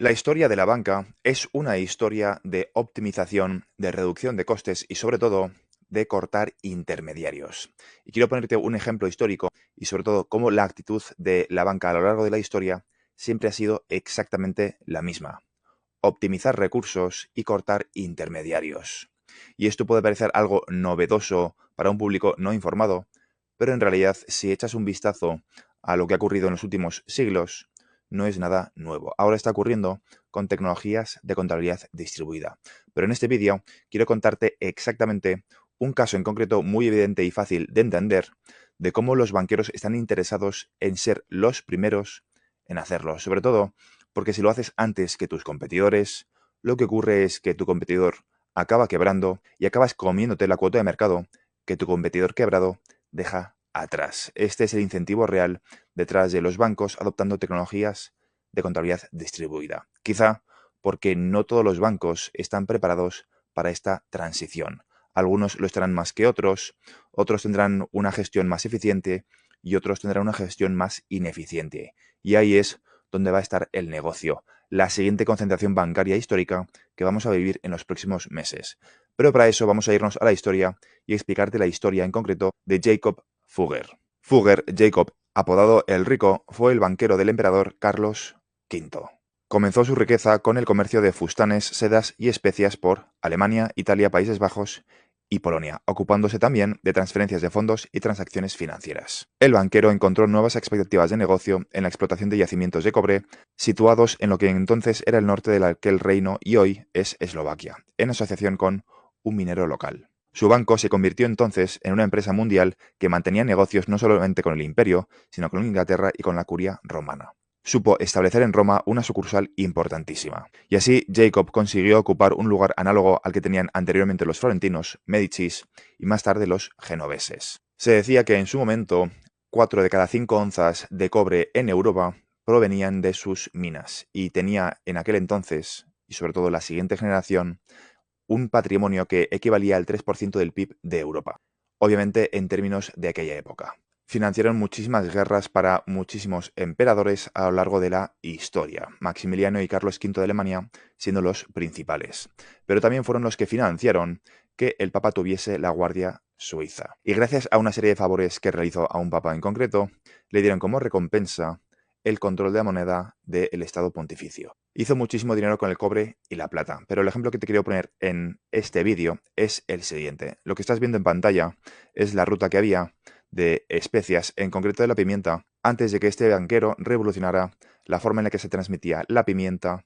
La historia de la banca es una historia de optimización, de reducción de costes y sobre todo de cortar intermediarios. Y quiero ponerte un ejemplo histórico y sobre todo cómo la actitud de la banca a lo largo de la historia siempre ha sido exactamente la misma: optimizar recursos y cortar intermediarios. Y esto puede parecer algo novedoso para un público no informado, pero en realidad, si echas un vistazo a lo que ha ocurrido en los últimos siglos, no es nada nuevo. Ahora está ocurriendo con tecnologías de contabilidad distribuida. Pero en este vídeo quiero contarte exactamente un caso en concreto muy evidente y fácil de entender de cómo los banqueros están interesados en ser los primeros en hacerlo. Sobre todo porque si lo haces antes que tus competidores, lo que ocurre es que tu competidor acaba quebrando y acabas comiéndote la cuota de mercado que tu competidor quebrado deja atrás. Este es el incentivo real detrás de los bancos adoptando tecnologías de contabilidad distribuida. Quizá porque no todos los bancos están preparados para esta transición. Algunos lo estarán más que otros, otros tendrán una gestión más eficiente y otros tendrán una gestión más ineficiente. Y ahí es donde va a estar el negocio, la siguiente concentración bancaria histórica que vamos a vivir en los próximos meses. Pero para eso vamos a irnos a la historia y explicarte la historia en concreto de Jacob Fugger. Fugger, Jacob, apodado el Rico, fue el banquero del emperador Carlos V. Comenzó su riqueza con el comercio de fustanes, sedas y especias por Alemania, Italia, Países Bajos y Polonia, ocupándose también de transferencias de fondos y transacciones financieras. El banquero encontró nuevas expectativas de negocio en la explotación de yacimientos de cobre situados en lo que entonces era el norte de aquel reino y hoy es Eslovaquia, en asociación con un minero local. Su banco se convirtió entonces en una empresa mundial que mantenía negocios no solamente con el imperio, sino con Inglaterra y con la curia romana. Supo establecer en Roma una sucursal importantísima. Y así Jacob consiguió ocupar un lugar análogo al que tenían anteriormente los florentinos, Medicis y más tarde los genoveses. Se decía que en su momento 4 de cada 5 onzas de cobre en Europa provenían de sus minas y tenía en aquel entonces, y sobre todo la siguiente generación, un patrimonio que equivalía al 3% del PIB de Europa, obviamente en términos de aquella época. Financiaron muchísimas guerras para muchísimos emperadores a lo largo de la historia, Maximiliano y Carlos V de Alemania siendo los principales. Pero también fueron los que financiaron que el Papa tuviese la Guardia Suiza. Y gracias a una serie de favores que realizó a un Papa en concreto, le dieron como recompensa el control de la moneda del Estado Pontificio. Hizo muchísimo dinero con el cobre y la plata, pero el ejemplo que te quiero poner en este vídeo es el siguiente. Lo que estás viendo en pantalla es la ruta que había de especias, en concreto de la pimienta, antes de que este banquero revolucionara la forma en la que se transmitía la pimienta